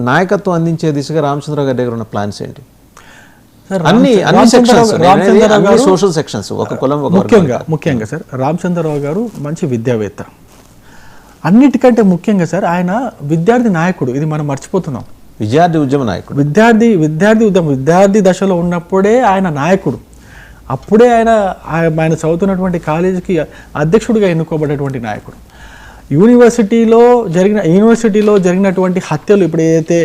నాయకత్వం అందించే దిశగా రామచంద్రరావు గారి దగ్గర ఉన్న ప్లాన్స్ ఏంటి? సోషల్ సెక్షన్స్, ఒక కులం, ముఖ్యంగా సార్ రామచంద్రరావు గారు మంచి విద్యావేత్త. అన్నిటికంటే ముఖ్యంగా సార్ ఆయన విద్యార్థి నాయకుడు. ఇది మనం మర్చిపోతున్నాం. విద్యార్థి ఉద్యమ నాయకుడు, విద్యార్థి దశలో ఉన్నప్పుడే ఆయన నాయకుడు. అప్పుడే ఆయన చదువుతున్నటువంటి కాలేజీకి అధ్యక్షుడిగా ఎన్నుకోబడేటువంటి నాయకుడు. యూనివర్సిటీలో జరిగినటువంటి హత్యలు, ఇప్పుడు ఏదైతే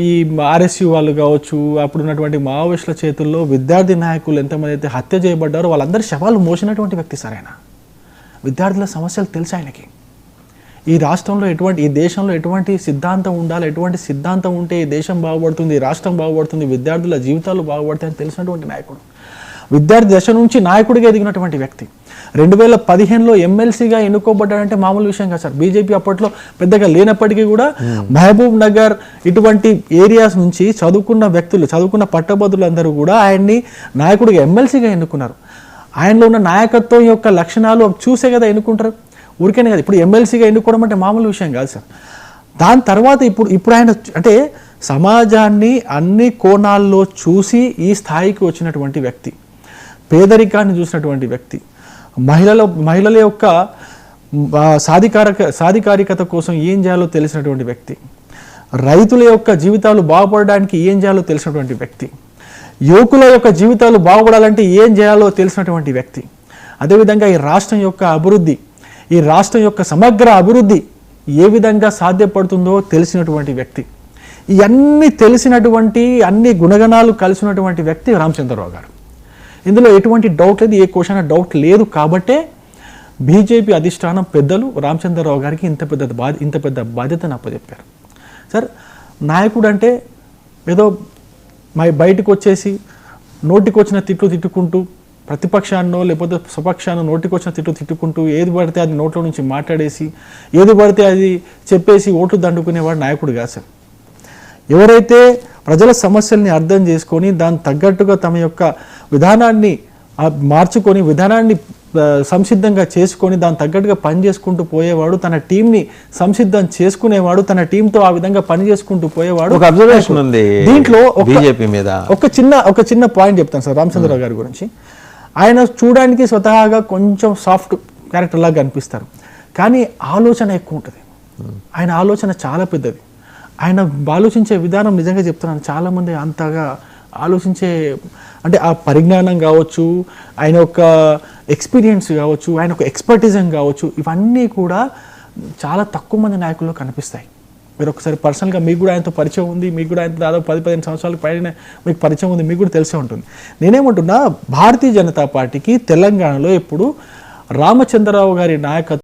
ఈ ఆర్ఎస్యు వాళ్ళు కావచ్చు, అప్పుడున్నటువంటి మావోయిస్టుల చేతుల్లో విద్యార్థి నాయకులు ఎంతమంది అయితే హత్య చేయబడ్డారో వాళ్ళందరూ శవాలు మోసినటువంటి వ్యక్తి సార్ ఆయన. విద్యార్థుల సమస్యలు తెలుసు ఆయనకి. ఈ రాష్ట్రంలో ఈ దేశంలో ఎటువంటి సిద్ధాంతం ఉండాలి, ఎటువంటి సిద్ధాంతం ఉంటే ఈ దేశం బాగుపడుతుంది, రాష్ట్రం బాగుపడుతుంది, విద్యార్థుల జీవితాలు బాగుపడతాయని తెలిసినటువంటి నాయకుడు. విద్యార్థి దశ నుంచి నాయకుడిగా ఎదిగినటువంటి వ్యక్తి. 2015లో ఎమ్మెల్సీగా ఎన్నుకోబడ్డాడంటే మామూలు విషయం కాదు సార్. బీజేపీ అప్పట్లో పెద్దగా లేనప్పటికీ కూడా మహబూబ్ నగర్ ఇటువంటి ఏరియాస్ నుంచి చదువుకున్న పట్టభద్రులందరూ కూడా ఆయన్ని నాయకుడిగా ఎమ్మెల్సీగా ఎన్నుకున్నారు. ఆయనలో ఉన్న నాయకత్వం యొక్క లక్షణాలు చూసే కదా ఎన్నుకుంటారు, ఊరికేనే కదా. ఇప్పుడు ఎమ్మెల్సీగా ఎన్నుకోవడం అంటే మామూలు విషయం కాదు సార్. దాని తర్వాత ఇప్పుడు ఆయన అంటే సమాజాన్ని అన్ని కోణాల్లో చూసి ఈ స్థాయికి వచ్చినటువంటి వ్యక్తి, పేదరికాన్ని చూసినటువంటి వ్యక్తి, మహిళల యొక్క సాధికారికత కోసం ఏం చేయాలో తెలిసినటువంటి వ్యక్తి, రైతుల యొక్క జీవితాలు బాగుపడడానికి ఏం చేయాలో తెలిసినటువంటి వ్యక్తి, యువకుల యొక్క జీవితాలు బాగుపడాలంటే ఏం చేయాలో తెలిసినటువంటి వ్యక్తి, అదేవిధంగా ఈ రాష్ట్రం యొక్క అభివృద్ధి, ఈ రాష్ట్రం యొక్క సమగ్ర అభివృద్ధి ఏ విధంగా సాధ్యపడుతుందో తెలిసినటువంటి వ్యక్తి. ఇవన్నీ తెలిసినటువంటి అన్ని గుణగణాలు కలిసినటువంటి వ్యక్తి రామచంద్రరావు గారు. ఇందులో ఎటువంటి డౌట్ లేదు, ఏ క్వశ్చన్ డౌట్ లేదు. కాబట్టే బీజేపీ అధిష్టానం పెద్దలు రామచంద్రరావు గారికి ఇంత పెద్ద బాధ్యతను అప్పచెప్పారు. సార్ నాయకుడు అంటే ఏదో బయటకు వచ్చేసి నోటికి వచ్చిన తిట్టుకుంటూ, ప్రతిపక్షాన్నో లేకపోతే స్వపక్షాన్నో నోటికి వచ్చిన తిట్టుకుంటూ, ఏది పడితే అది నోట్లో నుంచి మాట్లాడేసి, ఏది పడితే అది చెప్పేసి ఓట్లు దండుకునేవాడు నాయకుడు కాదు సార్. ఎవరైతే ప్రజల సమస్యల్ని అర్థం చేసుకొని దాని తగ్గట్టుగా తమ యొక్క విధానాన్ని మార్చుకొని, విధానాన్ని సంసిద్ధంగా చేసుకొని దాని తగ్గట్టుగా పని చేసుకుంటూ పోయేవాడు, తన టీంని సంసిద్ధం చేసుకునేవాడు, తన టీంతో ఆ విధంగా పని చేసుకుంటూ పోయేవాడు. దీంట్లో ఒక చిన్న పాయింట్ చెప్తాను సార్ రామచంద్రరావు గారి గురించి. ఆయన చూడడానికి స్వతహాగా కొంచెం సాఫ్ట్ క్యారెక్టర్ లాగా కనిపిస్తారు, కానీ ఆలోచన ఎక్కువ ఉంటుంది. ఆయన ఆలోచన చాలా పెద్దది. ఆయన ఆలోచించే విధానం నిజంగా చెప్తున్నాను, చాలామంది అంతగా ఆలోచించే అంటే ఆ పరిజ్ఞానం కావచ్చు, ఆయన యొక్క ఎక్స్పీరియన్స్ కావచ్చు, ఆయన యొక్క ఎక్స్పర్టిజం కావచ్చు, ఇవన్నీ కూడా చాలా తక్కువ మంది నాయకుల్లో కనిపిస్తాయి. మీరు ఒకసారి పర్సనల్గా మీకు కూడా ఆయనతో పరిచయం ఉంది, మీకు కూడా ఆయన దాదాపు 10-15 సంవత్సరాల పైన మీకు పరిచయం ఉంది, మీకు కూడా తెలిసే ఉంటుంది. నేనేమంటున్నా, భారతీయ జనతా పార్టీకి తెలంగాణలో ఇప్పుడు రామచంద్రరావు గారి నాయకత్వం